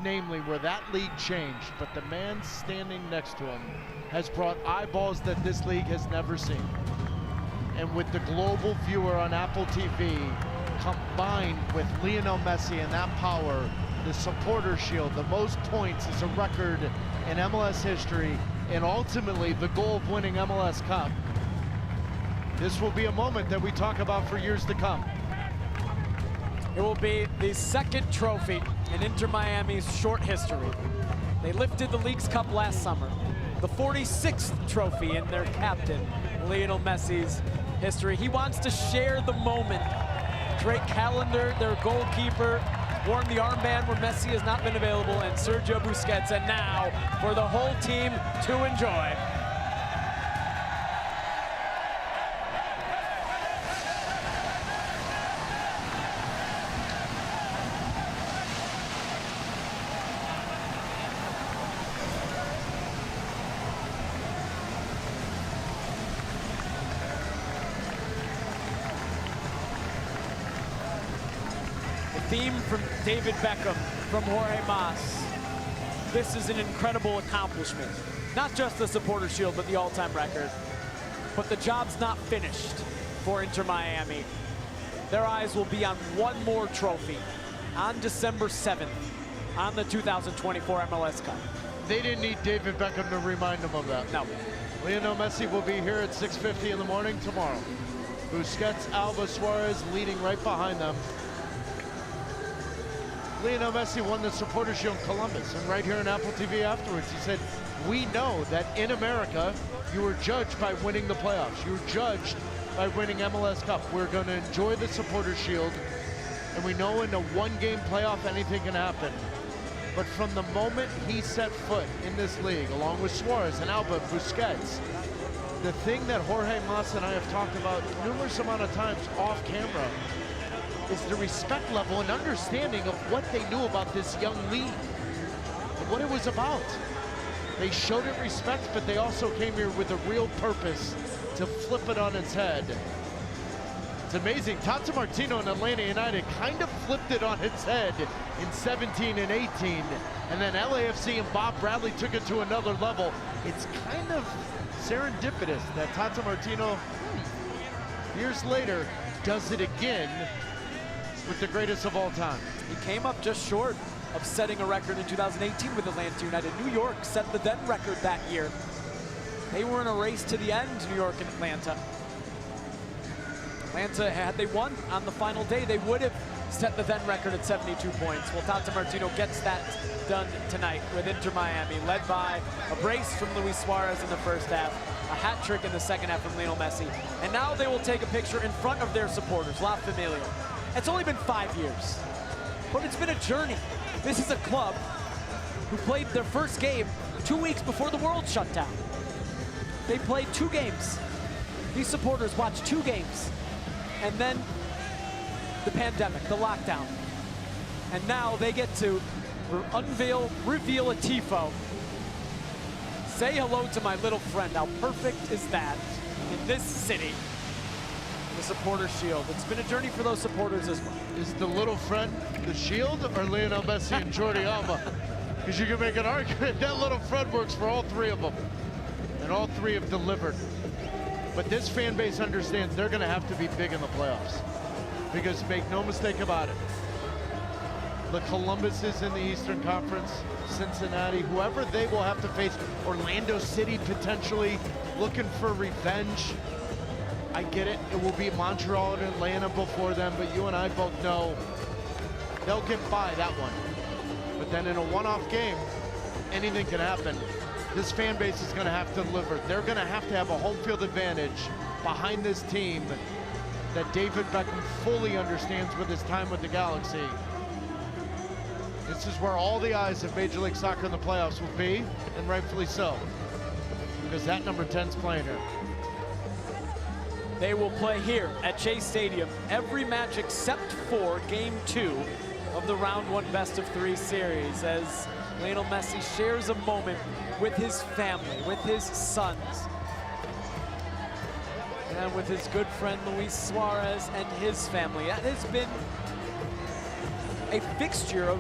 namely where that league changed, but the man standing next to him has brought eyeballs that this league has never seen. And with the global viewer on Apple TV, combined with Lionel Messi and that power, the supporter shield, the most points is a record in MLS history, and ultimately the goal of winning MLS Cup. This will be a moment that we talk about for years to come. It will be the second trophy in Inter Miami's short history. They lifted the League's Cup last summer. The 46th trophy in their captain, Lionel Messi's history. He wants to share the moment. Drake Callender, their goalkeeper, worn the armband where Messi has not been available, and Sergio Busquets, and now for the whole team to enjoy. Theme from David Beckham, from Jorge Mas. This is an incredible accomplishment. Not just the supporter shield, but the all-time record. But the job's not finished for Inter Miami. Their eyes will be on one more trophy on December 7th on the 2024 MLS Cup. They didn't need David Beckham to remind them of that. No. Lionel Messi will be here at 6:50 in the morning tomorrow. Busquets, Alba, Suarez leading right behind them. Lionel Messi won the Supporter Shield in Columbus, and right here on Apple TV afterwards, he said, we know that in America, you were judged by winning the playoffs. You were judged by winning MLS Cup. We're going to enjoy the Supporter Shield, and we know in a one-game playoff, anything can happen. But from the moment he set foot in this league, along with Suarez and Alba, Busquets, the thing that Jorge Mas and I have talked about numerous amount of times off camera is the respect level and understanding of what they knew about this young league and what it was about. They showed it respect, but they also came here with a real purpose to flip it on its head. It's amazing. Tata Martino and Atlanta United kind of flipped it on its head in 17 and 18, and then LAFC and Bob Bradley took it to another level. It's kind of serendipitous that Tata Martino, years later, does it again with the greatest of all time. He came up just short of setting a record in 2018 with Atlanta United. New York set the then record that year. They were in a race to the end, New York and Atlanta. Atlanta, had they won on the final day, they would have set the then record at 72 points. Well, Tata Martino gets that done tonight with Inter Miami, led by a brace from Luis Suarez in the first half, a hat trick in the second half from Lionel Messi. And now they will take a picture in front of their supporters, La Familia. It's only been 5 years, but it's been a journey. This is a club who played their first game 2 weeks before the world shut down. They played 2 games. These supporters watched 2 games. And then the pandemic, the lockdown. And now they get to reveal a tifo. Say hello to my little friend. How perfect is that in this city? The supporter shield. It's been a journey for those supporters as well. Is the little friend the shield or Lionel Messi and Jordi Alba? Because you can make an argument that little friend works for all 3 of them. And all 3 have delivered. But this fan base understands they're going to have to be big in the playoffs. Because make no mistake about it, the Columbuses in the Eastern Conference, Cincinnati, whoever they will have to face, Orlando City potentially looking for revenge. I get it, it will be Montreal and Atlanta before them, but you and I both know they'll get by that one. But then in a one-off game, anything can happen. This fan base is going to have to deliver. They're going to have a home field advantage behind this team that David Beckham fully understands with his time with the Galaxy. This is where all the eyes of Major League Soccer in the playoffs will be, and rightfully so, because that number 10's playing here. They will play here at Chase Stadium every match except for Game 2 of the Round 1 Best-of-3 series, as Lionel Messi shares a moment with his family, with his sons, and with his good friend Luis Suarez and his family. That has been a fixture of